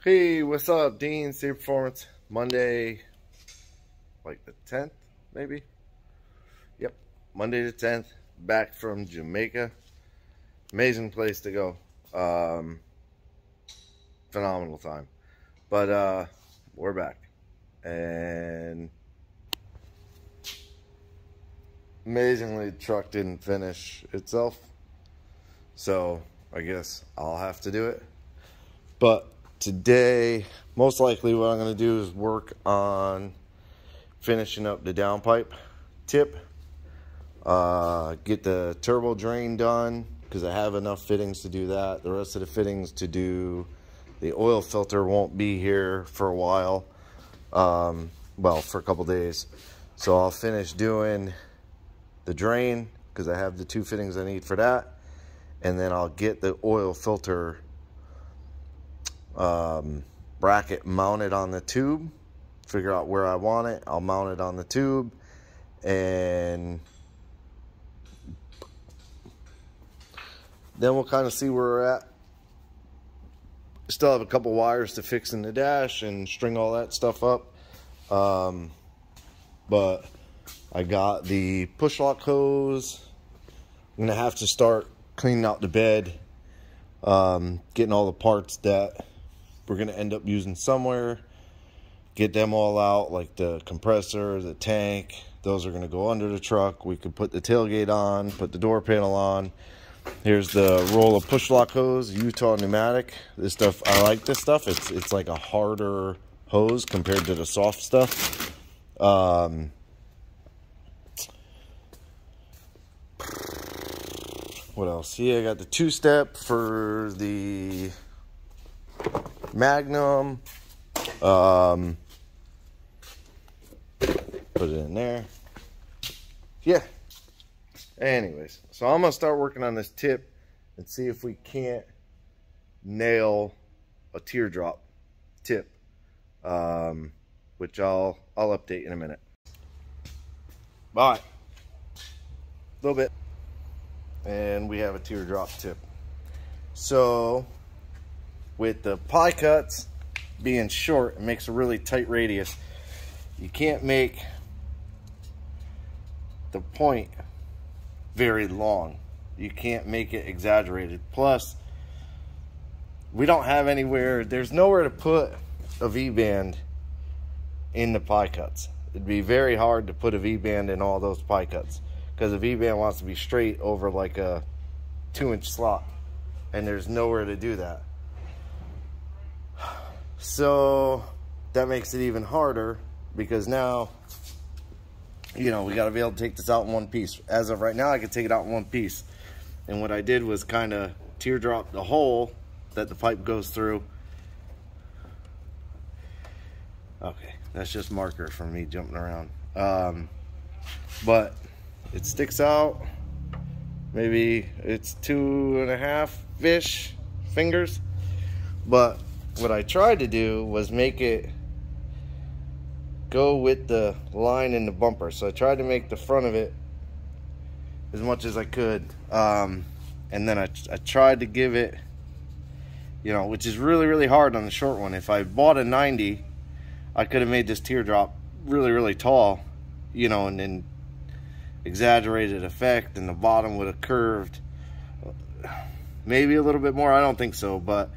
Hey, what's up, Dean? State Performance. Monday, like the 10th, maybe? Yep, Monday the 10th. Back from Jamaica. Amazing place to go. Phenomenal time. But we're back. And amazingly, the truck didn't finish itself. So I guess I'll have to do it. But today, most likely what I'm going to do is work on finishing up the downpipe tip. Get the turbo drain done because I have enough fittings to do that. The rest of the fittings to do the oil filter won't be here for a while. Well, for a couple days. So I'll finish doing the drain because I have the two fittings I need for that. And then I'll get the oil filter bracket mounted on the tube, figure out where I want it. I'll mount it on the tube, and then we'll kind of see where we're at. Still have a couple wires to fix in the dash and string all that stuff up, but I got the push lock hose. I'm gonna have to start cleaning out the bed, getting all the parts that we're gonna end up using somewhere, get them all out, like the compressor, the tank. Those are gonna go under the truck. We could put the tailgate on, put the door panel on. Here's the roll of push lock hose, Utah pneumatic. This stuff, I like this stuff. It's like a harder hose compared to the soft stuff. What else? Yeah, I got the two-step for the Magnum. Put it in there. Yeah. Anyways, so I'm gonna start working on this tip and see if we can't nail a teardrop tip, which I'll update in a minute. All right, a little bit, and we have a teardrop tip. So with the pie cuts being short, it makes a really tight radius. You can't make the point very long. You can't make it exaggerated. Plus, we don't have anywhere, there's nowhere to put a V-band in the pie cuts. It'd be very hard to put a V-band in all those pie cuts because a V-band wants to be straight over like a 2-inch slot, and there's nowhere to do that. So that makes it even harder because now, you know, we got to be able to take this out in one piece. As of right now, I can take it out in one piece. And what I did was kind of teardrop the hole that the pipe goes through. Okay, that's just marker for me jumping around. But it sticks out. Maybe it's 2.5-ish fingers. But what I tried to do was make it go with the line in the bumper. So I tried to make the front of it as much as I could, and then I tried to give it, you know, which is really hard on the short one. If I bought a 90, I could have made this teardrop really tall, you know, and then exaggerated effect, and the bottom would have curved maybe a little bit more. I don't think so, but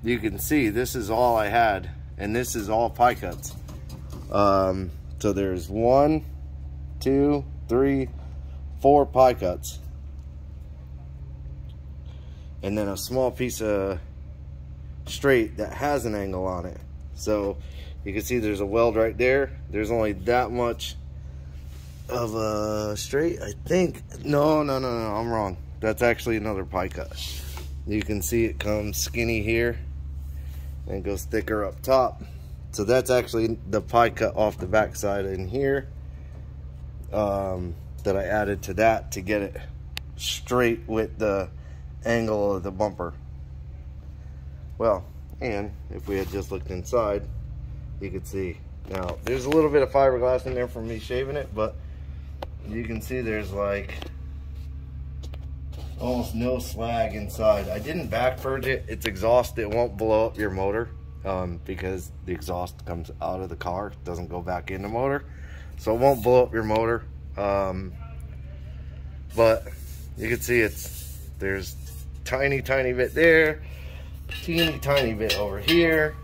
you can see this is all I had, and this is all pie cuts. So there's 1, 2, 3, 4 pie cuts, and then a small piece of straight that has an angle on it. So you can see there's a weld right there. There's only that much of a straight, I think. No, I'm wrong. That's actually another pie cut. You can see it comes skinny here and goes thicker up top. So that's actually the pie cut off the back side in here, that I added to that to get it straight with the angle of the bumper. Well, and if we had just looked inside, you could see. Now, there's a little bit of fiberglass in there from me shaving it, but you can see there's like almost no slag inside. I didn't back purge it. It's exhaust. It won't blow up your motor. because the exhaust comes out of the car, doesn't go back in the motor, so it won't blow up your motor. But you can see there's tiny bit there, teeny tiny bit over here.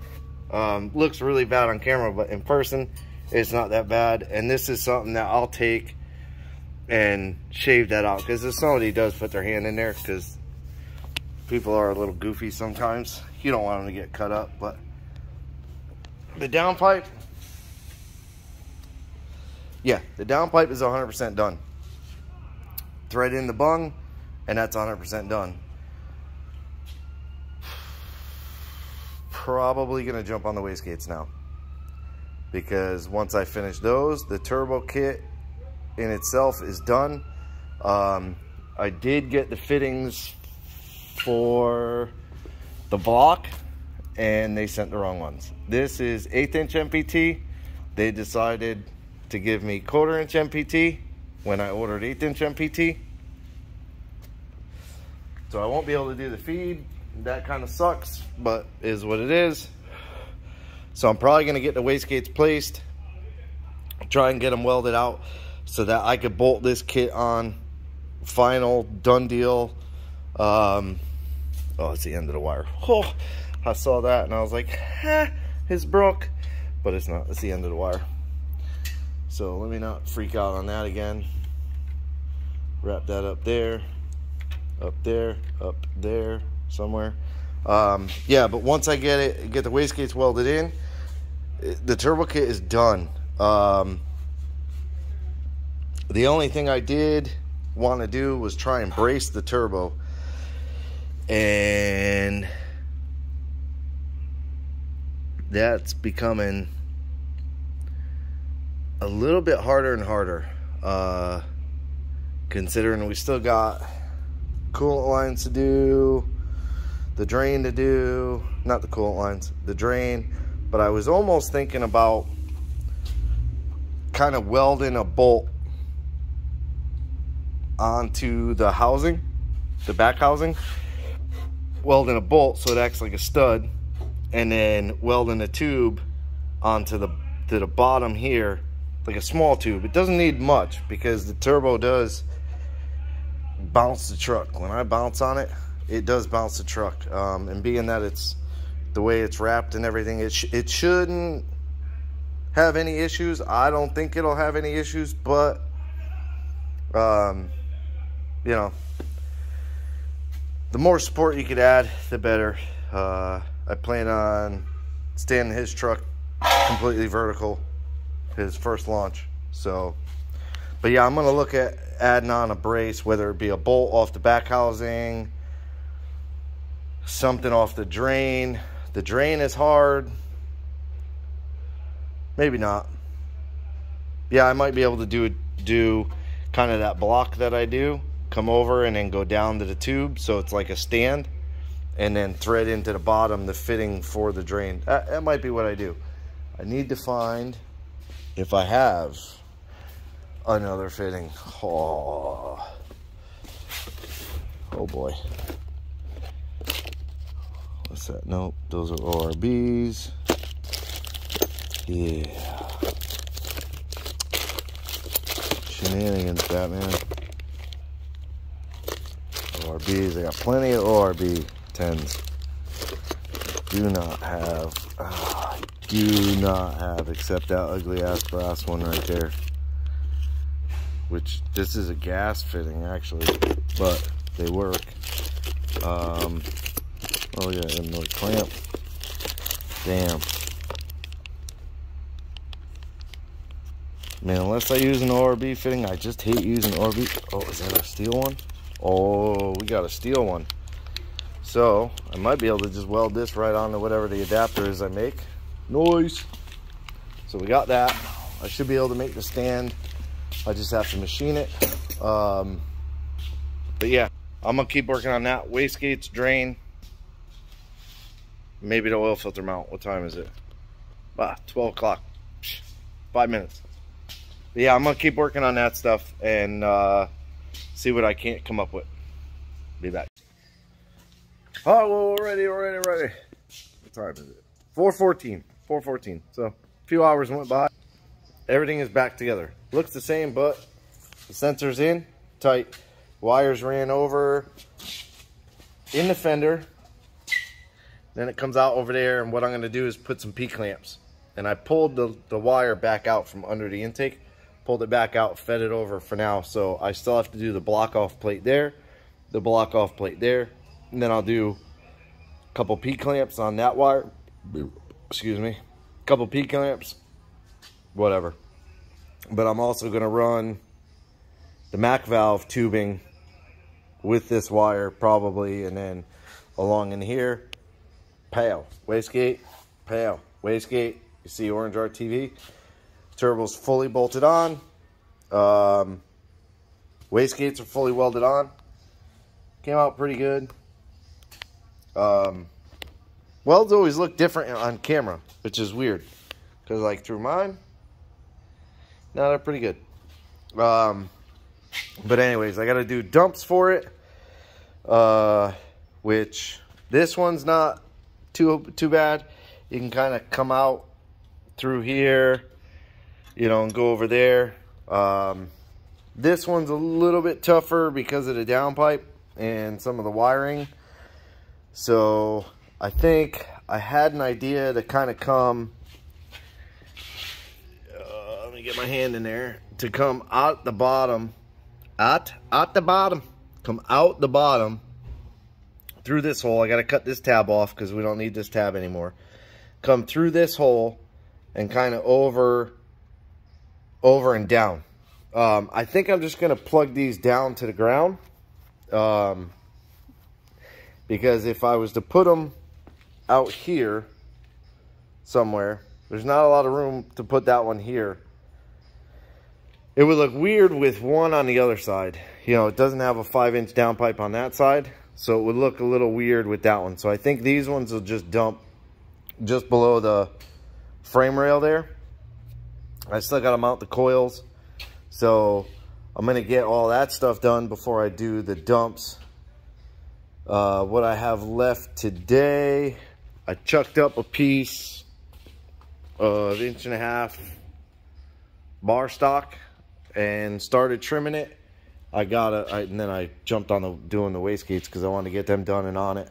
Looks really bad on camera, but in person it's not that bad. And this is something that I'll take and shave that out, because if somebody does put their hand in there, because people are a little goofy sometimes, you don't want them to get cut up. But the downpipe, yeah, the downpipe is 100% done. Thread in the bung, and that's 100% done. Probably gonna jump on the wastegates now, because once I finish those, the turbo kit in itself is done. I did get the fittings for the block, and they sent the wrong ones. This is 1/8 inch MPT. They decided to give me 1/4 inch MPT when I ordered 1/8 inch MPT. So I won't be able to do the feed. That kind of sucks, but is what it is. So I'm probably going to get the wastegates placed, try and get them welded out so that I could bolt this kit on. Final, done deal. Oh, it's the end of the wire. Oh, I saw that and I was like, it's broke, but it's not. It's the end of the wire. So let me not freak out on that again. Wrap that up there, up there, somewhere. Yeah, but once I get the wastegates welded in, the turbo kit is done. The only thing I did want to do was try and brace the turbo, and that's becoming a little bit harder and harder, considering we still got coolant lines to do, the drain to do, not the coolant lines, the drain. But I was almost thinking about kind of welding a bolt onto the housing, the back housing, welding a bolt so it acts like a stud, and then welding a tube onto the bottom here, like a small tube. It doesn't need much because the turbo does bounce the truck. When I bounce on it, it does bounce the truck. And being that it's the way it's wrapped and everything, it shouldn't have any issues. I don't think it'll have any issues, but you know, the more support you could add, the better. I plan on standing his truck completely vertical, his first launch. So, but yeah, I'm gonna look at adding on a brace, whether it be a bolt off the back housing, something off the drain. The drain is hard. Maybe not. Yeah, I might be able to do kind of that block that I do, come over and then go down to the tube so it's like a stand, and then thread into the bottom the fitting for the drain. That might be what I do. I need to find if I have another fitting. Oh boy. What's that? Nope, those are ORBs. Yeah. Shenanigans, Batman. ORBs, I got plenty of ORB 10s. Do not have, except that ugly ass brass one right there. Which, this is a gas fitting actually, but they work. Oh yeah, and the clamp. Damn. Man, unless I use an ORB fitting, I just hate using ORB. Oh, is that a steel one? Oh, we got a steel one. So, I might be able to just weld this right onto whatever the adapter is I make. Nice. So we got that. I should be able to make the stand. I just have to machine it. But yeah, I'm gonna keep working on that. Wastegates, drain. Maybe the oil filter mount. What time is it? 12 o'clock. 5 minutes. But yeah, I'm gonna keep working on that stuff and see what I can't come up with. Be back. Oh, well, we're ready. What time is it? 4:14. 4:14. So a few hours went by. Everything is back together. Looks the same, but the sensor's in tight. Wires ran over in the fender. Then it comes out over there, and what I'm going to do is put some P-clamps. And I pulled the wire back out from under the intake. Pulled it back out, fed it over for now. So I still have to do the block-off plate there, the block-off plate there. And then I'll do a couple P-clamps on that wire. Excuse me. A couple P-clamps. Whatever. But I'm also going to run the Mac valve tubing with this wire probably, and then along in here, pow, wastegate, pow, wastegate. You see orange RTV. Turbo's fully bolted on. Wastegates are fully welded on. Came out pretty good. Welds always look different on camera, which is weird, because like through mine, no, they're pretty good. But anyways, I got to do dumps for it, which this one's not too bad. You can kind of come out through here, you know, and go over there. This one's a little bit tougher because of the downpipe and some of the wiring. So I think I had an idea to kind of come, let me get my hand in there, to come out the bottom, come out the bottom through this hole. I got to cut this tab off because we don't need this tab anymore. Come through this hole and kind of over and down. I think I'm just going to plug these down to the ground, because if I was to put them out here somewhere, there's not a lot of room to put that one here. It would look weird with one on the other side. You know, it doesn't have a 5-inch downpipe on that side, so it would look a little weird with that one. So I think these ones will just dump just below the frame rail there. I still got to mount the coils, so I'm going to get all that stuff done before I do the dumps. What I have left today, I chucked up a piece of 1.5 inch bar stock and started trimming it. And then I jumped on doing the wastegates because I wanted to get them done and on it,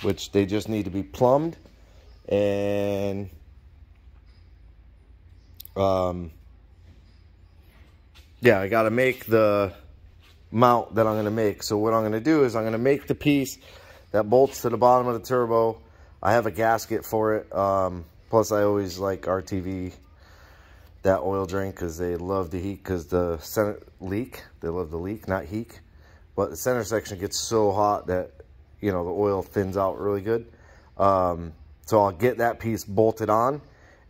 which they just need to be plumbed. And yeah, I got to make the mount that I'm going to make. So what I'm going to do is I'm going to make the piece that bolts to the bottom of the turbo. I have a gasket for it. Plus I always like RTV, that oil drain, because they love the heat, because the center leak, they love the leak, not heat. But the center section gets so hot that, you know, the oil thins out really good. So I'll get that piece bolted on,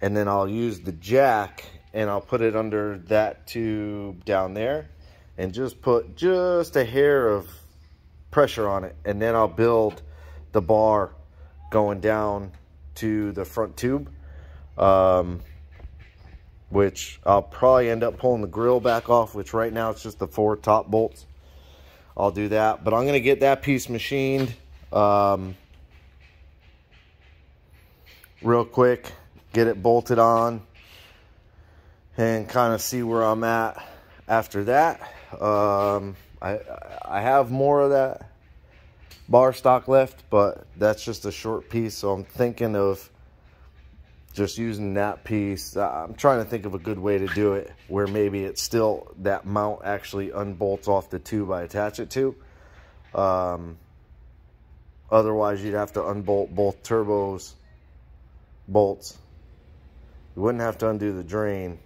and then I'll use the jack and I'll put it under that tube down there and just put just a hair of pressure on it, and then I'll build the bar going down to the front tube, which I'll probably end up pulling the grill back off, which right now it's just the 4 top bolts. I'll do that, but I'm going to get that piece machined real quick, get it bolted on, and kind of see where I'm at after that. I have more of that bar stock left, but that's just a short piece, so I'm thinking of just using that piece. I'm trying to think of a good way to do it where maybe it's still, that mount actually unbolts off the tube I attach it to. Otherwise you'd have to unbolt both turbos bolts. You wouldn't have to undo the drain,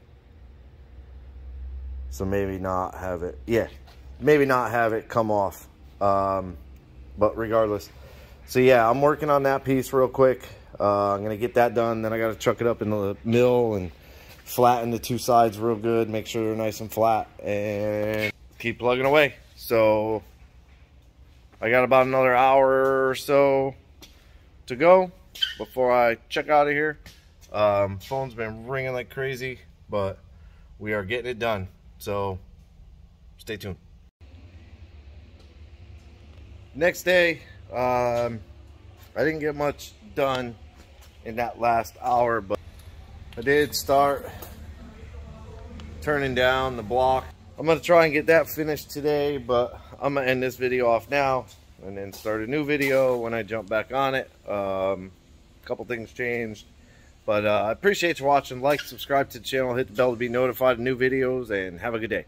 so maybe not have it, yeah, maybe not have it come off. But regardless, so yeah, I'm working on that piece real quick. I'm gonna get that done, then I gotta chuck it up in the mill and flatten the 2 sides real good, make sure they're nice and flat, and keep plugging away. So I got about another hour or so to go before I check out of here. Phone's been ringing like crazy, but we are getting it done, so stay tuned. Next day, I didn't get much done in that last hour, but I did start turning down the block. I'm gonna try and get that finished today, but I'm gonna end this video off now and then start a new video when I jump back on it. A couple things changed, but I appreciate you watching. Like, subscribe to the channel, hit the bell to be notified of new videos, and have a good day.